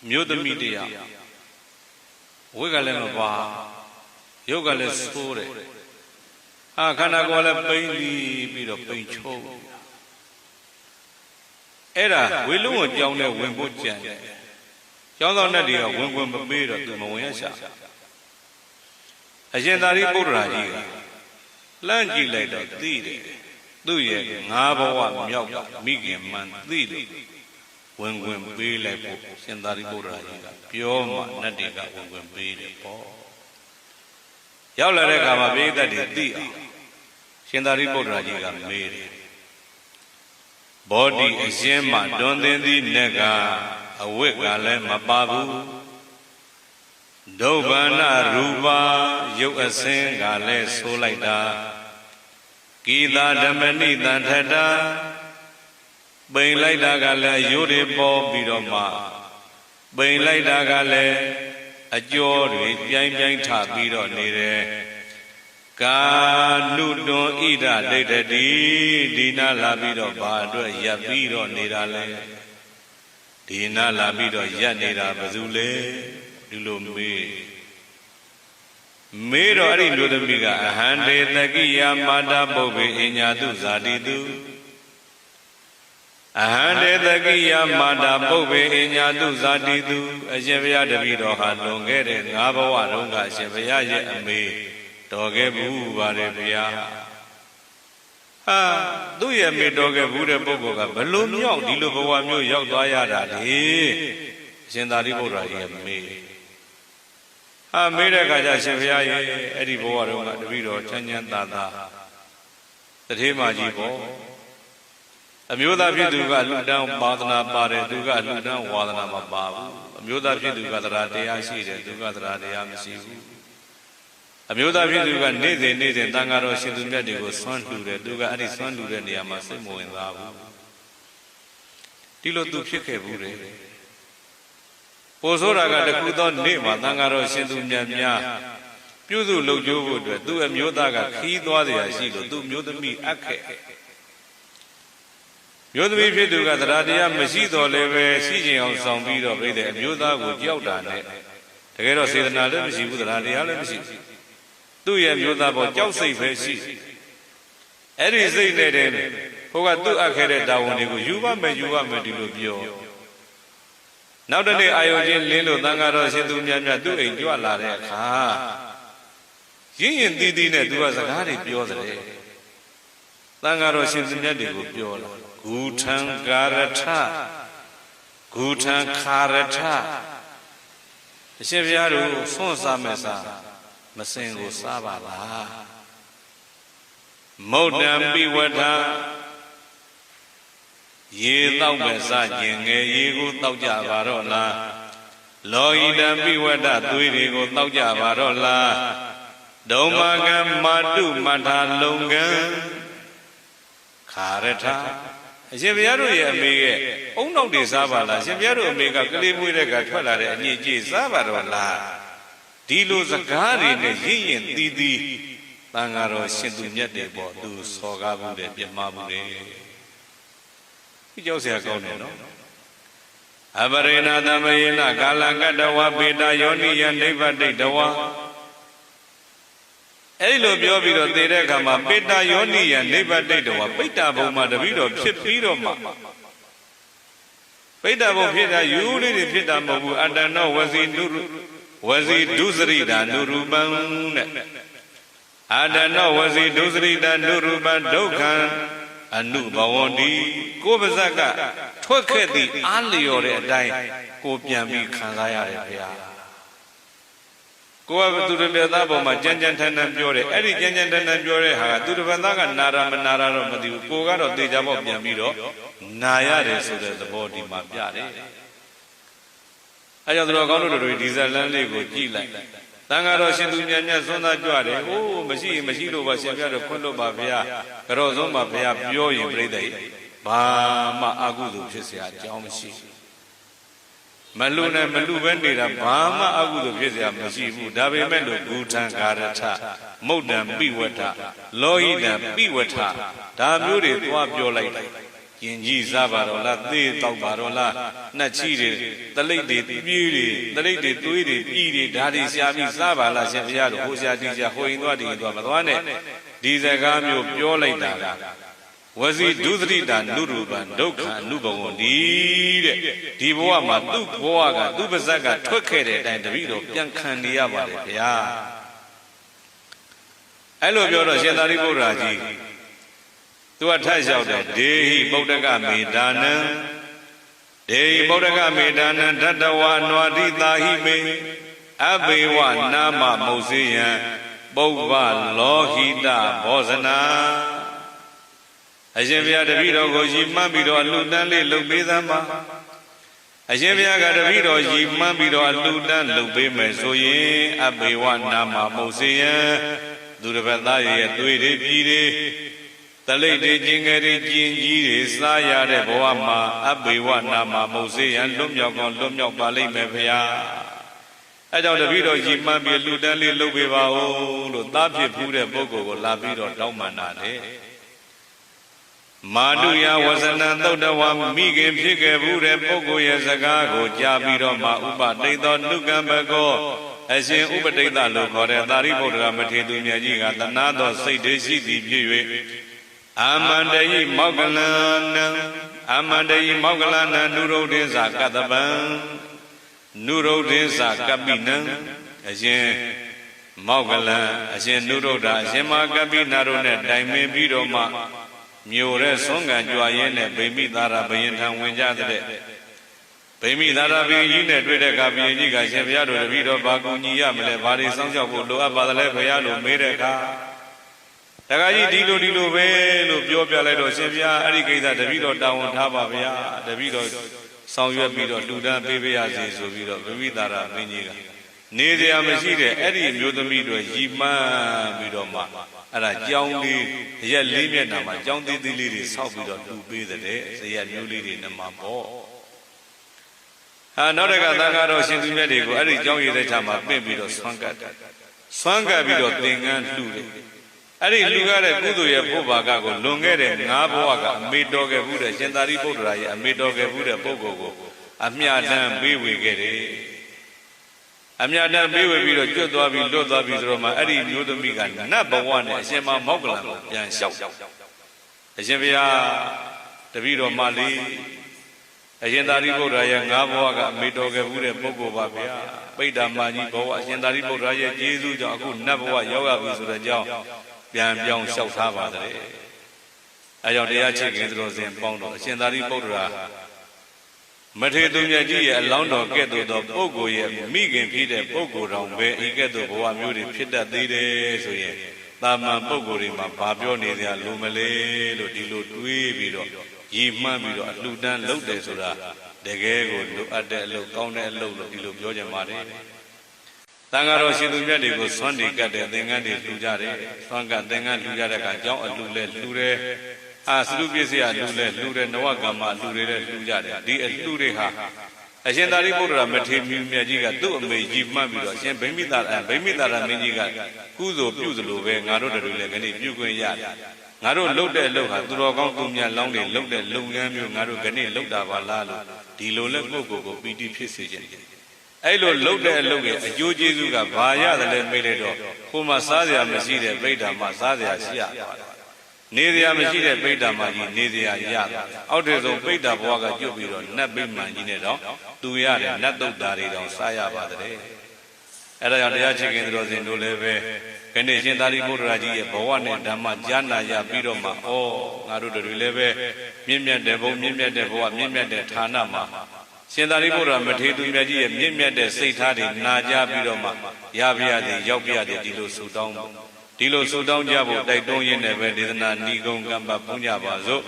Mutami deya. Wigalema ba. Yogale sore. Akanagola painly bit of pain cho. Era, we look at young Wimbo Jan. Young Nadia, Wimbo Beer to Moyasha. Agendari Buraji. Langi later, did. Do ye, Nava, Myak, Migan, man, did. When be like Sendari Buraji, pure Nadiga, when be the poor. Yalareka made that is dear. Sendari Buraji made it. Body is Yema, don't then the nega, a wick, a babu. Dobana, Ruba, Yoga Sing, Gale, so like that. Gila, Damani, Dantata. Bain like Dagale, Yuri Bob Bidoma. Bain like Dagale, a Jori, Yang Tabido Nire. Ka Ludo Ida, Data Dina Labido Bado, Yabido Nidale. Dina Labido Yanida Bazule, Dulumi. Made already do the Miga, a handed Nagia Mada Bobe in Yadu Zadidu. A handed Nagia Mada Bobe in Yadu Zadidu, a Jevia Davido had long headed Navawa Longa Jevia and me, Dogebu Varevia. Ah, do you meet Dogebu Boga, Balloon Yok, Dilubo Yok Dayada, Sendari Bora and me. I made a Gaja Eddie Boa, the Vido, Chanyan Dada, the Timajibo. A Muda Piduga look down Badana Bade, Duga look down Wadana Babu, a Muda Piduga Radea Sida, Duga Radea Misiu. A Muda Piduga Nid Tangaro Shidumedigo, Son to the Duga Adi Son to the Yamasimo in Labu. Tilo to Pike Bude. Posoraga the Kudon Nema, Tangaro Shidumia, Pudu Lojo, do a Mudaga, Kidodia Shido, do Mudami Ake. Yodmi Piduga, the Radia, Masido Leve, Sijin on some beat of it, and Yuda would yell down it. The girl said, "Let me see with the Radia, let me see. Do you have Yuda about Joseph? Eddie said, who got two ahead down, you want me to do you. Now the day I was in Lilo, Tangaro, Sidumia, do it, you are like, ah. Yin didn't do as a hardy pure. Tangaro Sidumia, pure. Gutan Garata Gutan Karata Sheviaru Sonsa Mesa Masengo Sabala Modam Biwata Ye Taumesa Yenge Yegu Tauja Varola Loidam Biwata Tuirigo Tauja Varola Domagan Madu Mata Longan Karata Jeviaru Yamega, oh no, this Avala, Jeviaru Mega, Galibuega, Twala, and Ye Zavarola. Dilo Zakari, Yin, Didi, Tangaro, Sindunyate, do Sogabu, Yamabu. Joseph Gono. Abarena, Damayena, Galanga, Dawa, Beda, Yoni, and David Dawa. Elo Biobido, Deregama, Beta Yoni, and Neva Data, Beta Boma, the Vido, Chipidoma. Beta Bopita, you did Pita Mobu, and I know was he Duzrida, Nuruban. I don't know was he Duzrida, Nuruban, Dokan, and Nubawondi, Gobazaka, Twaketi, Aliore, Dai, Gopiami, Kalaya. Go over to the Vedabo, my Janjan and Pure, Eddie Janjan and Pure, to the Vandaga, Nara, Nara, Madu, Pogaro, Dejabo, Yamiro, Nayare, so that the body Mapiare. I have gone to the Dizalan Lego, Gila. Tangaro Shindunya, Zona Juare, oh, Machino was a very Kondo Bavia, Rozoma Pia, Pio, you play Bama Agudu, Chesia, Jomshi. Maluna Malu Vendida, Bama Agudu Vizia, Masibu, Davi Melu, Gutan Garata, Modam Biwata, Loida Biwata, Damuri, Wapio like ကျင်ကြီးစားပါတော့လားသေတောက်ပါတော့လားနှက်ချီတွေတလိပ်တွေပြေးတွေတလိပ်တွေသွေးတွေပြည်တွေဓာတ်တွေရှာပြီးစားပါလားရှင်ဘုရားတို့ဟိုရှာဒီရှာဟိုရင်သွားဒီရင်သွားမသွားနဲ့ဒီစကားမျိုးပြောလိုက်တာကဝစီဒုသတိတာနုရူပံဒုက္ခအနုဘဝဒီတဲ့ဒီဘဝမှာသူ့ဘဝကသူ့ပါဇက်ကထွက်ခဲ့တဲ့အတိုင်းတပည့်တော်ပြန်ခံနေရပါတယ်ဗျာအဲ့လိုပြောတော့ရှင်သာရိပုတ္တရာကြီးသူကထပ်လျှောက်တယ်ဒေဟိဗုဒ္ဓကမေဒါနံဒေဟိဗုဒ္ဓကမေဒါနံတတဝါနွာတိတာဟိမေအဘေဝနာမမုတ်စေယံပုဗ္ဗလောဟိတဘောဇနာအရှင်ဘုရားတပည့်တော်ကိုရည်မှန်းပြီးတော့အလှတန်းလေးလုပ်ပေးသမှာအရှင်ဘုရားကတပည့်တော်ရည်မှန်းပြီးတော့အလှတန်းလုပ်ပေးမယ်ဆိုရင်အဘေဝနာမမုတ်စေယံသူတစ်ပတ်သားရဲ့သွေးတွေပြည်တွေတလိပ်တွေကျင်ငယ်တွေကျင်ကြီးတွေစားရတဲ့ဘဝမှာအဘေဝနာမမုတ်စေယံလွတ်မြောက်ကောင်းလွတ်မြောက်ပါလိမ့်မယ်ဘုရားအဲကြောင့်တပည့်တော်ရည်မှန်းပြီးလှူဒန်းလေးလုပ်ပေးပါဦးလို့သားဖြစ်ဖူးတဲ့ပုဂ္ဂိုလ်ကိုလာပြီးတော့တောင်းပန်တာလေမာတုယဝဇနံသုတ်တဝါမိခင်ဖြစ်ခဲ့ဘူးတဲ့ပုဂ္ဂိုလ်ရဲ့စကားကိုကြားပြီးတော့မှဥပတိတ်သောနုကံဘကောအရှင်ဥပတိတ်လို့ခေါ်တဲ့သာရိပုတ္တရာမထေရသူမြတ်ကြီးကသနာသောစိတ်တည်းရှိသည်ဖြစ်၍အာမန္တယိမောကလနံအာမန္တယိမောကလနံနုရုဒ္ဓိသကတပံနုရုဒ္ဓိသကပိနံအရှင်မောကလံအရှင်နုရုဒ္ဓအရှင်မကပိနာတို့နဲ့တိုင်ပင်ပြီးတော့မှမြို့ရဲဆုံးကံကြွားရင်းနဲ့ဗိမိသာရဘယင်ထံဝင်ကြတဲ့ဗိမိသာရဘယင်ကြီးနဲ့တွေ့တဲ့အခါဘယင်ကြီးကရှင်ဘုရားတို့တပည့်တော်ဘာကူညီရမလဲဘာတွေစောင့်ရှောက်ဖို့လိုအပ်ပါသလဲဘုရားလို့မေးတဲ့အခါတခါကြီးဒီလိုပဲလို့ပြောပြလိုက်တော့ရှင်ဘုရားအဲ့ဒီကိစ္စတပည့်တော်တာဝန်ထားပါဗျာတပည့်တော်ဆောင်ရွက်ပြီးတော့လှူဒန်းပေးပါရစေဆိုပြီးတော့ဗိမိသာရဘယင်ကြီးကနေစရာမရှိတဲ့အဲ့ဒီမျိုးသမီးတို့ရီမှန်းပြီးတော့မှအဲ့ဒါကြောင်းလေးရက်လေးမျက်နှာမှာကြောင်းသေးသေးလေးတွေဆောက်ပြီးတော့လှူပေးတဲ့ဇရက်မျိုးလေးတွေနဲ့မှာပေါ့နောက်တကသံဃာတော်ရှင်သူမြတ်တွေကိုအဲ့ဒီကြောင်းရည်တဲ့ခြားမှာပင့်ပြီးတော့ဆွမ်းကပ်ပြီးတော့သင်္ကန်းလှူတယ်အဲ့ဒီလှူရတဲ့ကုသိုလ်ရဲ့ဘုရားကကိုလွန်ခဲ့တဲ့၅ဘဝကအမေတော်ခဲ့ဘူးတဲ့ရှင်သာရိပုတ္တရာရဲ့အမေတော်ခဲ့ဘူးတဲ့ပုဂ္ဂိုလ်ကိုအမြတ်တမ်းပေးဝေခဲ့တယ်အမြတ်တမ်းပေးဝေပြီးတော့ကျွတ်သွားပြီးလွတ်သွားပြီးဆိုတော့မှအဲ့ဒီမျိုးသမီးကနတ်ဘဝနဲ့အရှင်မောက္ကလံကိုပြန်လျှောက်အရှင်ဘုရားတပည့်တော်မလေးအရှင်သာရိပုတ္တရာရဲ့၅ဘဝကအမေတော်ခဲ့ဘူးတဲ့ပုဂ္ဂိုလ်ပါဗျာပိဋ္ဌာမကြီးဘဝအရှင်သာရိပုတ္တရာရဲ့ကျေးဇူးကြောင့်အခုနတ်ဘဝရောက်ရပြီဆိုတဲ့အကြောင်းပြန်ပြောင်းလျှောက်ထားပါတယ်အဲကြောင့်တရားချစ်ခင်သူတော်စင်ပေါင်းတော်အရှင်သာရိပုတ္တရာမထေရသူမြတ်ကြီးရဲ့အလောင်းတော်ကဲ့သို့သောပုဂ္ဂိုလ်ရဲ့မိခင်ဖြစ်တဲ့ပုဂ္ဂိုလ်တော်ပဲဤကဲ့သို့ဘဝမျိုးတွေဖြစ်တတ်သေးတယ်ဆိုရင်တာမန်ပုဂ္ဂိုလ်တွေမှာဘာပြောနေကြလို့မလဲလို့ဒီလိုတွေးပြီးတော့ရည်မှန်းပြီးတော့အလှူဒန်းလုပ်တယ်ဆိုတာတကယ်ကိုလိုအပ်တဲ့အလုပ်ကောင်းတဲ့အလုပ်လို့ဒီလိုပြောကြပါတယ်။သံဃာတော်ရှင်သူမြတ်တွေကိုဆွမ်းနေကတ်တဲ့သင်္ကန်းတွေလှူကြတယ်။ဆွမ်းကသင်္ကန်းလှူကြတဲ့အခါကျောင်းအလှူလဲလှူတယ်။စရုပစ္စည်းအလှူလဲလှူတယ်နဝကမ္မအလှူတွေလည်းလှူကြတယ်။ဒီအလှူတွေဟာအရှင်သာရိပုတ္တရာမထေရမြတ်ကြီးကသူ့အမေကြီးမှတ်ပြီးတော့အရှင်ဗိမိသာရမင်းကြီးကကုသိုလ်ပြုသလိုပဲငါတို့တို့လည်းခဏပြုခွင့်ရတယ်။ငါတို့လှုပ်တဲ့အလုပ်ဟာသူတော်ကောင်းသူမြတ်လောင်းတွေလှုပ်တဲ့လုပ်ငန်းမျိုးငါတို့ခဏလှုပ်တာပါလားလို့ဒီလိုလဲပုဂ္ဂိုလ်ကိုပီတိဖြစ်စေခြင်းအဲ့လိုလှုပ်တဲ့အလုပ်ရဲ့အကျိုးကျေးဇူးကဘာရတယ်လဲမေးလိုက်တော့ဟိုမှာစားစရာမရှိတဲ့ဗိဒ္ဓမှာစားစရာရှိရပါတယ်နေစရာမရှိတဲ့ဗိဒ္ဓမှာကြီးနေစရာရပါတယ်အောက်ထည်ဆုံးဗိဒ္ဓဘဝကကျွတ်ပြီးတော့နတ်ဗိမာန်ကြီးနဲ့တော့သူရတဲ့နတ်တုတ်သားတွေတောင်စားရပါတယ်အဲ့ဒါကြောင့်တရားချစ်ခင်သူတော်စင်တို့လည်းပဲခဏရှင်သာရိပုတ္တရာကြီးရဲ့ဘဝနဲ့ဓမ္မကြားနာရပြီးတော့မှဩငါတို့တွေလည်းပဲမြင့်မြတ်တဲ့ဘုံမြင့်မြတ်တဲ့ဘဝမြင့်မြတ်တဲ့ဌာနမှာရှင်သာရိပုတ္တရာမထေရသူမြတ်ကြီးရဲ့မြင့်မြတ်တဲ့စိတ်ထားတွေနာကြပြီးတော့မှရပါရသည်ရောက်ပါရသည်ဒီလိုဆုတောင်းဒီလိုဆုတောင်းကြဖို့တိုက်တွန်းရင်းနဲ့ပဲဒေသနာဏီကုံကမ္ဘာပူးကြပါစို့